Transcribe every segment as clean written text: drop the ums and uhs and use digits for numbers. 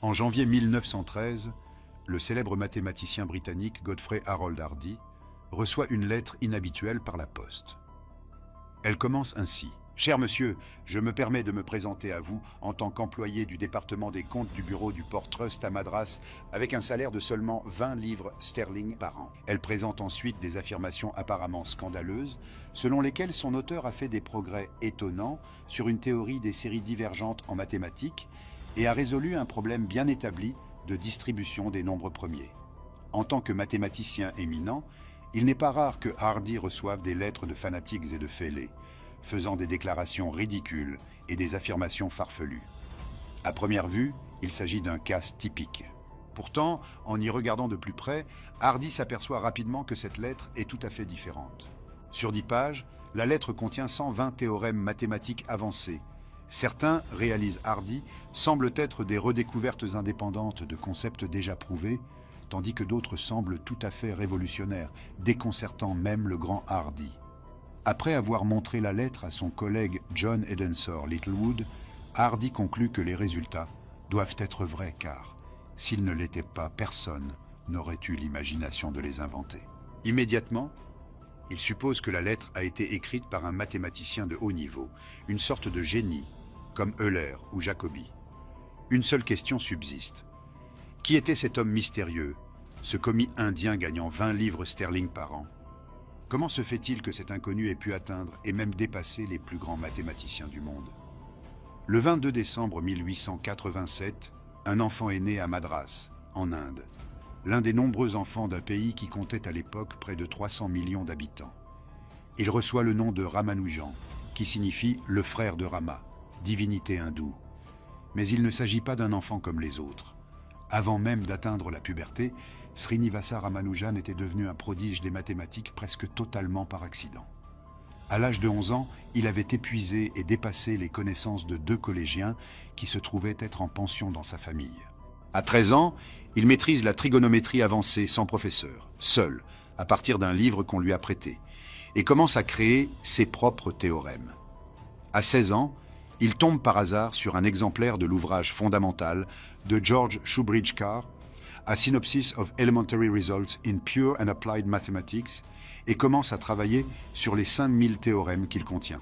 En janvier 1913, le célèbre mathématicien britannique Godfrey Harold Hardy reçoit une lettre inhabituelle par la poste. Elle commence ainsi. « Cher monsieur, je me permets de me présenter à vous en tant qu'employé du département des comptes du bureau du Port Trust à Madras avec un salaire de seulement 20 livres sterling par an. » Elle présente ensuite des affirmations apparemment scandaleuses selon lesquelles son auteur a fait des progrès étonnants sur une théorie des séries divergentes en mathématiques et a résolu un problème bien établi de distribution des nombres premiers. En tant que mathématicien éminent, il n'est pas rare que Hardy reçoive des lettres de fanatiques et de fêlés, faisant des déclarations ridicules et des affirmations farfelues. À première vue, il s'agit d'un cas typique. Pourtant, en y regardant de plus près, Hardy s'aperçoit rapidement que cette lettre est tout à fait différente. Sur 10 pages, la lettre contient 120 théorèmes mathématiques avancés. Certains, réalise Hardy, semblent être des redécouvertes indépendantes de concepts déjà prouvés, tandis que d'autres semblent tout à fait révolutionnaires, déconcertant même le grand Hardy. Après avoir montré la lettre à son collègue John Edensor Littlewood, Hardy conclut que les résultats doivent être vrais car, s'ils ne l'étaient pas, personne n'aurait eu l'imagination de les inventer. Immédiatement, il suppose que la lettre a été écrite par un mathématicien de haut niveau, une sorte de génie, comme Euler ou Jacobi. Une seule question subsiste. Qui était cet homme mystérieux, ce commis indien gagnant 20 livres sterling par an? Comment se fait-il que cet inconnu ait pu atteindre et même dépasser les plus grands mathématiciens du monde? Le 22 décembre 1887, un enfant est né à Madras, en Inde, l'un des nombreux enfants d'un pays qui comptait à l'époque près de 300 millions d'habitants. Il reçoit le nom de Ramanujan, qui signifie « le frère de Rama », divinité hindoue. Mais il ne s'agit pas d'un enfant comme les autres. Avant même d'atteindre la puberté, Srinivasa Ramanujan était devenu un prodige des mathématiques presque totalement par accident. À l'âge de 11 ans, il avait épuisé et dépassé les connaissances de 2 collégiens qui se trouvaient être en pension dans sa famille. À 13 ans, il maîtrise la trigonométrie avancée sans professeur, seul, à partir d'un livre qu'on lui a prêté, et commence à créer ses propres théorèmes. À 16 ans, il tombe par hasard sur un exemplaire de l'ouvrage fondamental de George Shoebridge-Carr, A Synopsis of Elementary Results in Pure and Applied Mathematics, et commence à travailler sur les 5000 théorèmes qu'il contient.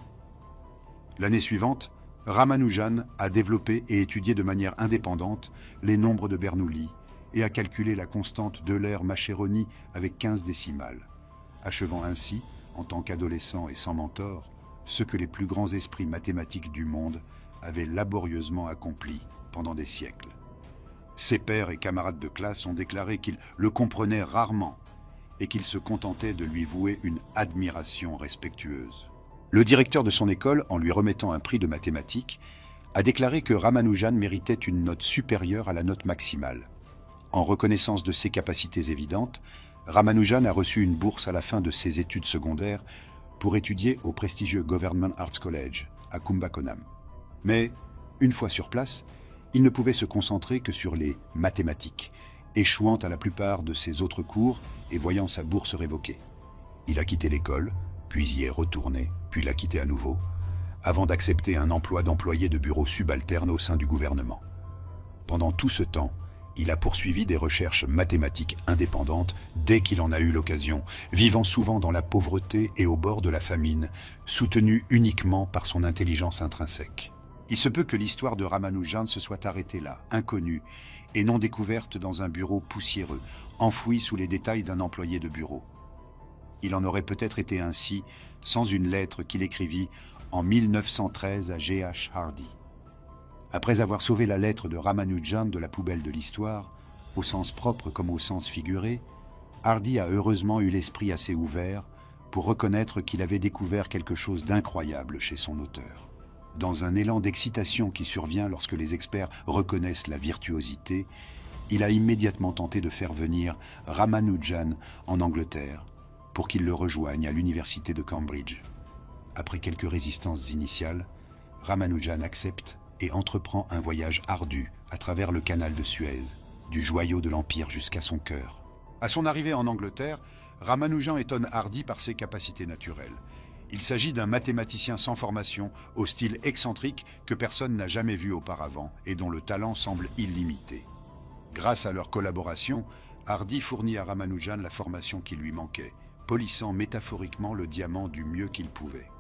L'année suivante, Ramanujan a développé et étudié de manière indépendante les nombres de Bernoulli et a calculé la constante d'Euler-Mascheroni avec 15 décimales, achevant ainsi, en tant qu'adolescent et sans mentor, ce que les plus grands esprits mathématiques du monde avaient laborieusement accompli pendant des siècles. Ses pairs et camarades de classe ont déclaré qu'ils le comprenaient rarement et qu'ils se contentaient de lui vouer une admiration respectueuse. Le directeur de son école, en lui remettant un prix de mathématiques, a déclaré que Ramanujan méritait une note supérieure à la note maximale. En reconnaissance de ses capacités évidentes, Ramanujan a reçu une bourse à la fin de ses études secondaires pour étudier au prestigieux Government Arts College à Kumbakonam. Mais, une fois sur place, il ne pouvait se concentrer que sur les mathématiques, échouant à la plupart de ses autres cours et voyant sa bourse révoquée. Il a quitté l'école, puis y est retourné, puis l'a quitté à nouveau, avant d'accepter un emploi d'employé de bureau subalterne au sein du gouvernement. Pendant tout ce temps, il a poursuivi des recherches mathématiques indépendantes dès qu'il en a eu l'occasion, vivant souvent dans la pauvreté et au bord de la famine, soutenu uniquement par son intelligence intrinsèque. Il se peut que l'histoire de Ramanujan se soit arrêtée là, inconnue, et non découverte dans un bureau poussiéreux, enfouie sous les détails d'un employé de bureau. Il en aurait peut-être été ainsi sans une lettre qu'il écrivit en 1913 à G.H. Hardy. Après avoir sauvé la lettre de Ramanujan de la poubelle de l'histoire, au sens propre comme au sens figuré, Hardy a heureusement eu l'esprit assez ouvert pour reconnaître qu'il avait découvert quelque chose d'incroyable chez son auteur. Dans un élan d'excitation qui survient lorsque les experts reconnaissent la virtuosité, il a immédiatement tenté de faire venir Ramanujan en Angleterre pour qu'il le rejoigne à l'université de Cambridge. Après quelques résistances initiales, Ramanujan accepte et entreprend un voyage ardu à travers le canal de Suez, du joyau de l'Empire jusqu'à son cœur. À son arrivée en Angleterre, Ramanujan étonne Hardy par ses capacités naturelles. Il s'agit d'un mathématicien sans formation, au style excentrique que personne n'a jamais vu auparavant et dont le talent semble illimité. Grâce à leur collaboration, Hardy fournit à Ramanujan la formation qui lui manquait, polissant métaphoriquement le diamant du mieux qu'il pouvait.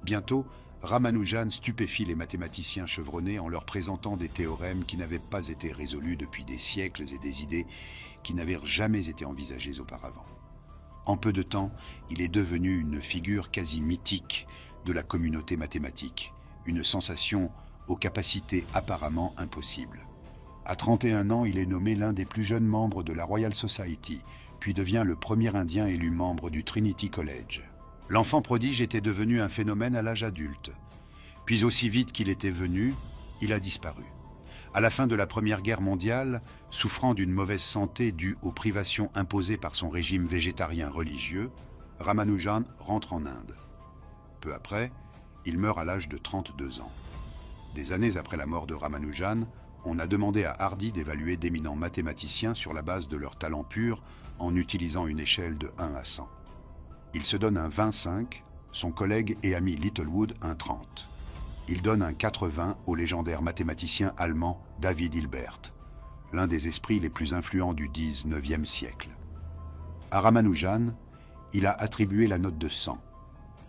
Bientôt, Ramanujan stupéfie les mathématiciens chevronnés en leur présentant des théorèmes qui n'avaient pas été résolus depuis des siècles et des idées qui n'avaient jamais été envisagées auparavant. En peu de temps, il est devenu une figure quasi mythique de la communauté mathématique, une sensation aux capacités apparemment impossibles. À 31 ans, il est nommé l'un des plus jeunes membres de la Royal Society, puis devient le premier Indien élu membre du Trinity College. L'enfant prodige était devenu un phénomène à l'âge adulte. Puis aussi vite qu'il était venu, il a disparu. À la fin de la Première Guerre mondiale, souffrant d'une mauvaise santé due aux privations imposées par son régime végétarien religieux, Ramanujan rentre en Inde. Peu après, il meurt à l'âge de 32 ans. Des années après la mort de Ramanujan, on a demandé à Hardy d'évaluer d'éminents mathématiciens sur la base de leur talent pur en utilisant une échelle de 1 à 100. Il se donne un 25, son collègue et ami Littlewood un 30. Il donne un 80 au légendaire mathématicien allemand David Hilbert, l'un des esprits les plus influents du XIXe siècle. À Ramanujan, il a attribué la note de 100.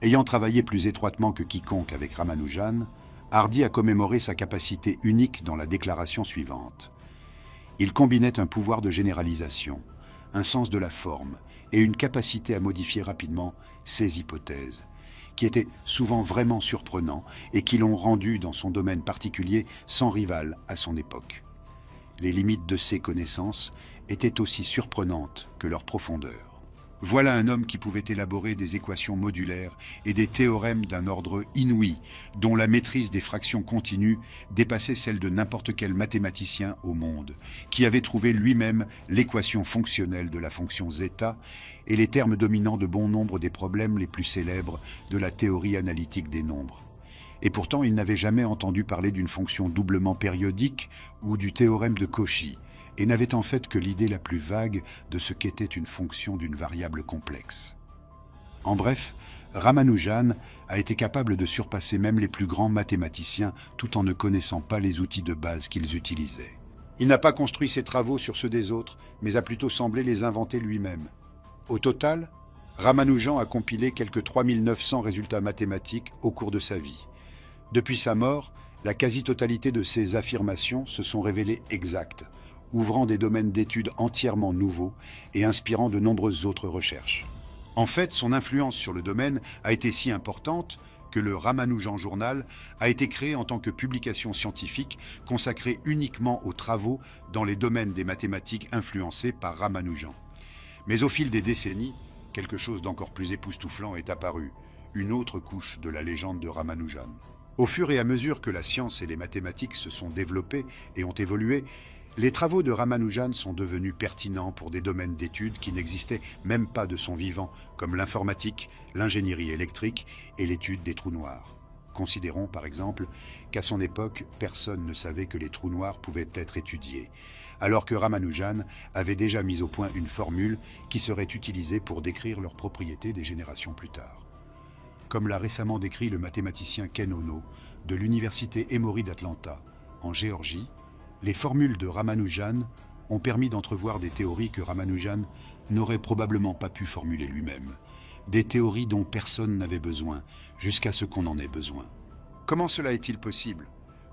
Ayant travaillé plus étroitement que quiconque avec Ramanujan, Hardy a commémoré sa capacité unique dans la déclaration suivante. Il combinait un pouvoir de généralisation, un sens de la forme et une capacité à modifier rapidement ses hypothèses, qui étaient souvent vraiment surprenants et qui l'ont rendu dans son domaine particulier sans rival à son époque. Les limites de ses connaissances étaient aussi surprenantes que leur profondeur. Voilà un homme qui pouvait élaborer des équations modulaires et des théorèmes d'un ordre inouï, dont la maîtrise des fractions continues dépassait celle de n'importe quel mathématicien au monde, qui avait trouvé lui-même l'équation fonctionnelle de la fonction zeta et les termes dominants de bon nombre des problèmes les plus célèbres de la théorie analytique des nombres. Et pourtant, il n'avait jamais entendu parler d'une fonction doublement périodique ou du théorème de Cauchy, et n'avait en fait que l'idée la plus vague de ce qu'était une fonction d'une variable complexe. En bref, Ramanujan a été capable de surpasser même les plus grands mathématiciens tout en ne connaissant pas les outils de base qu'ils utilisaient. Il n'a pas construit ses travaux sur ceux des autres, mais a plutôt semblé les inventer lui-même. Au total, Ramanujan a compilé quelques 3900 résultats mathématiques au cours de sa vie. Depuis sa mort, la quasi-totalité de ses affirmations se sont révélées exactes, ouvrant des domaines d'études entièrement nouveaux et inspirant de nombreuses autres recherches. En fait, son influence sur le domaine a été si importante que le Ramanujan Journal a été créé en tant que publication scientifique consacrée uniquement aux travaux dans les domaines des mathématiques influencés par Ramanujan. Mais au fil des décennies, quelque chose d'encore plus époustouflant est apparu, une autre couche de la légende de Ramanujan. Au fur et à mesure que la science et les mathématiques se sont développées et ont évolué, les travaux de Ramanujan sont devenus pertinents pour des domaines d'études qui n'existaient même pas de son vivant, comme l'informatique, l'ingénierie électrique et l'étude des trous noirs. Considérons par exemple qu'à son époque, personne ne savait que les trous noirs pouvaient être étudiés, alors que Ramanujan avait déjà mis au point une formule qui serait utilisée pour décrire leurs propriétés des générations plus tard. Comme l'a récemment décrit le mathématicien Ken Ono de l'université Emory d'Atlanta, en Géorgie, les formules de Ramanujan ont permis d'entrevoir des théories que Ramanujan n'aurait probablement pas pu formuler lui-même, des théories dont personne n'avait besoin, jusqu'à ce qu'on en ait besoin. Comment cela est-il possible?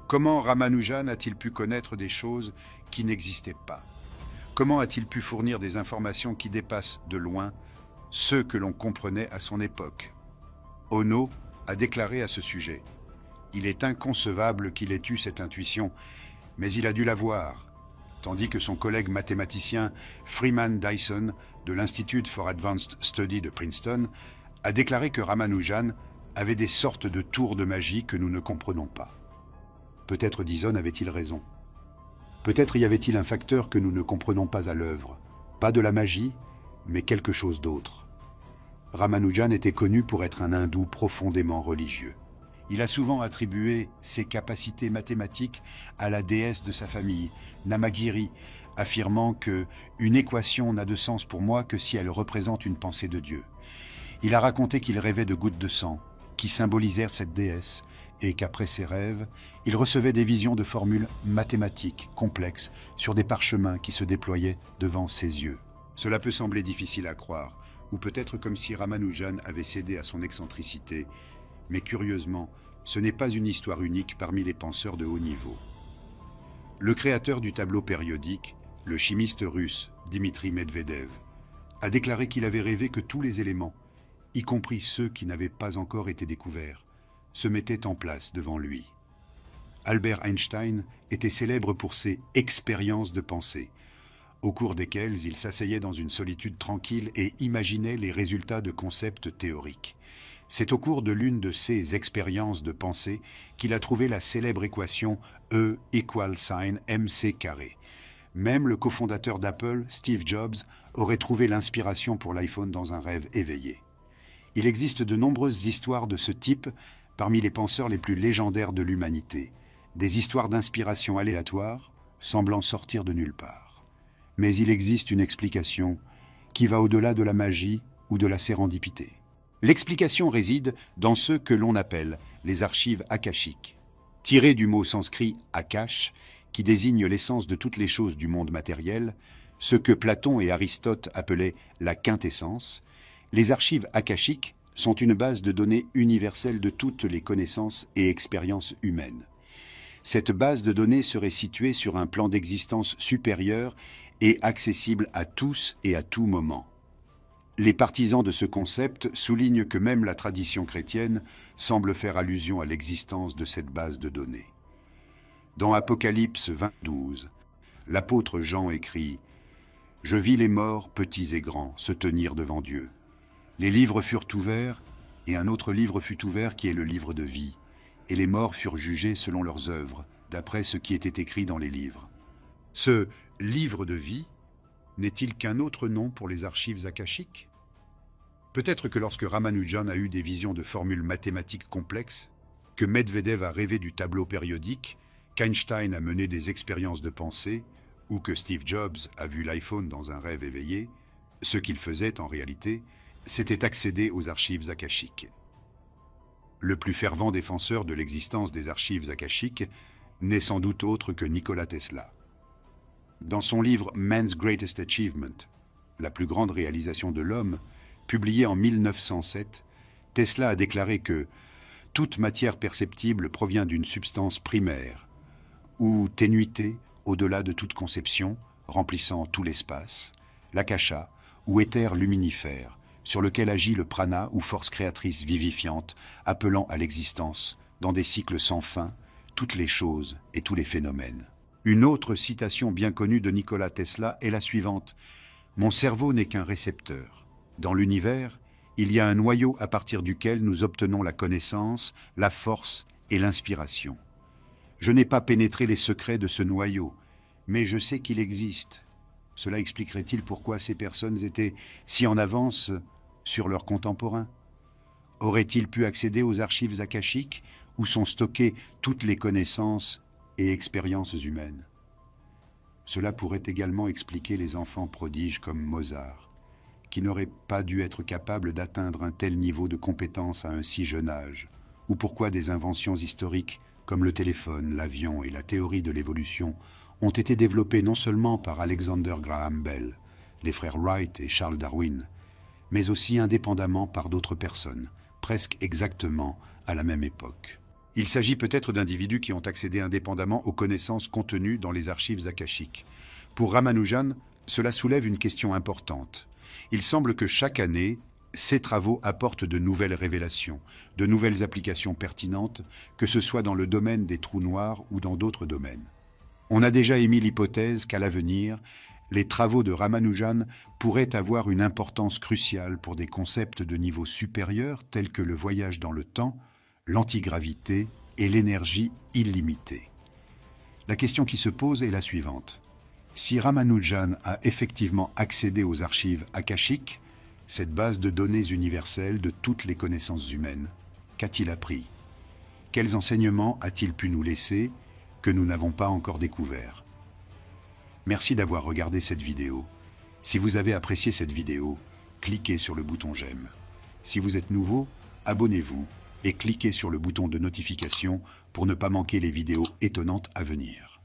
Comment Ramanujan a-t-il pu connaître des choses qui n'existaient pas? Comment a-t-il pu fournir des informations qui dépassent de loin ceux que l'on comprenait à son époque? Ono a déclaré à ce sujet « Il est inconcevable qu'il ait eu cette intuition, mais il a dû l'avoir », tandis que son collègue mathématicien Freeman Dyson de l'Institute for Advanced Study de Princeton a déclaré que Ramanujan avait des sortes de tours de magie que nous ne comprenons pas. Peut-être Dyson avait-il raison. Peut-être y avait-il un facteur que nous ne comprenons pas à l'œuvre, pas de la magie, mais quelque chose d'autre. Ramanujan était connu pour être un hindou profondément religieux. Il a souvent attribué ses capacités mathématiques à la déesse de sa famille, Namagiri, affirmant que « une équation n'a de sens pour moi que si elle représente une pensée de Dieu ». Il a raconté qu'il rêvait de gouttes de sang, qui symbolisèrent cette déesse, et qu'après ses rêves, il recevait des visions de formules mathématiques complexes sur des parchemins qui se déployaient devant ses yeux. Cela peut sembler difficile à croire, ou peut-être comme si Ramanujan avait cédé à son excentricité, mais curieusement, ce n'est pas une histoire unique parmi les penseurs de haut niveau. Le créateur du tableau périodique, le chimiste russe Dmitri Medvedev, a déclaré qu'il avait rêvé que tous les éléments, y compris ceux qui n'avaient pas encore été découverts, se mettaient en place devant lui. Albert Einstein était célèbre pour ses expériences de pensée, au cours desquelles il s'asseyait dans une solitude tranquille et imaginait les résultats de concepts théoriques. C'est au cours de l'une de ces expériences de pensée qu'il a trouvé la célèbre équation E = sin mc². Même le cofondateur d'Apple, Steve Jobs, aurait trouvé l'inspiration pour l'iPhone dans un rêve éveillé. Il existe de nombreuses histoires de ce type parmi les penseurs les plus légendaires de l'humanité, des histoires d'inspiration aléatoires, semblant sortir de nulle part. Mais il existe une explication qui va au-delà de la magie ou de la sérendipité. L'explication réside dans ce que l'on appelle les archives akashiques, tirées du mot sanskrit akash, qui désigne l'essence de toutes les choses du monde matériel, ce que Platon et Aristote appelaient la quintessence. Les archives akashiques sont une base de données universelle de toutes les connaissances et expériences humaines. Cette base de données serait située sur un plan d'existence supérieur et accessible à tous et à tout moment. Les partisans de ce concept soulignent que même la tradition chrétienne semble faire allusion à l'existence de cette base de données. Dans Apocalypse 20:12, l'apôtre Jean écrit « Je vis les morts, petits et grands, se tenir devant Dieu. Les livres furent ouverts, et un autre livre fut ouvert qui est le livre de vie, et les morts furent jugés selon leurs œuvres, d'après ce qui était écrit dans les livres. » Ce « livre de vie » n'est-il qu'un autre nom pour les archives akashiques? Peut-être que lorsque Ramanujan a eu des visions de formules mathématiques complexes, que Medvedev a rêvé du tableau périodique, qu'Einstein a mené des expériences de pensée, ou que Steve Jobs a vu l'iPhone dans un rêve éveillé, ce qu'il faisait en réalité, c'était accéder aux archives akashiques. Le plus fervent défenseur de l'existence des archives akashiques n'est sans doute autre que Nikola Tesla. Dans son livre Man's Greatest Achievement, la plus grande réalisation de l'homme, publié en 1907, Tesla a déclaré que « toute matière perceptible provient d'une substance primaire, ou ténuité au-delà de toute conception, remplissant tout l'espace, l'akasha, ou éther luminifère, sur lequel agit le prana ou force créatrice vivifiante, appelant à l'existence, dans des cycles sans fin, toutes les choses et tous les phénomènes. » Une autre citation bien connue de Nikola Tesla est la suivante. « Mon cerveau n'est qu'un récepteur. Dans l'univers, il y a un noyau à partir duquel nous obtenons la connaissance, la force et l'inspiration. Je n'ai pas pénétré les secrets de ce noyau, mais je sais qu'il existe. » Cela expliquerait-il pourquoi ces personnes étaient si en avance sur leurs contemporains? Auraient-ils pu accéder aux archives akashiques où sont stockées toutes les connaissances et expériences humaines? Cela pourrait également expliquer les enfants prodiges comme Mozart, qui n'auraient pas dû être capables d'atteindre un tel niveau de compétence à un si jeune âge, ou pourquoi des inventions historiques comme le téléphone, l'avion et la théorie de l'évolution ont été développées non seulement par Alexander Graham Bell, les frères Wright et Charles Darwin, mais aussi indépendamment par d'autres personnes, presque exactement à la même époque. Il s'agit peut-être d'individus qui ont accédé indépendamment aux connaissances contenues dans les archives akashiques. Pour Ramanujan, cela soulève une question importante. Il semble que chaque année, ces travaux apportent de nouvelles révélations, de nouvelles applications pertinentes, que ce soit dans le domaine des trous noirs ou dans d'autres domaines. On a déjà émis l'hypothèse qu'à l'avenir, les travaux de Ramanujan pourraient avoir une importance cruciale pour des concepts de niveau supérieur tels que le voyage dans le temps, l'antigravité et l'énergie illimitée. La question qui se pose est la suivante. Si Ramanujan a effectivement accédé aux archives akashiques, cette base de données universelle de toutes les connaissances humaines, qu'a-t-il appris? Quels enseignements a-t-il pu nous laisser que nous n'avons pas encore découverts? Merci d'avoir regardé cette vidéo. Si vous avez apprécié cette vidéo, cliquez sur le bouton j'aime. Si vous êtes nouveau, abonnez-vous et cliquez sur le bouton de notification pour ne pas manquer les vidéos étonnantes à venir.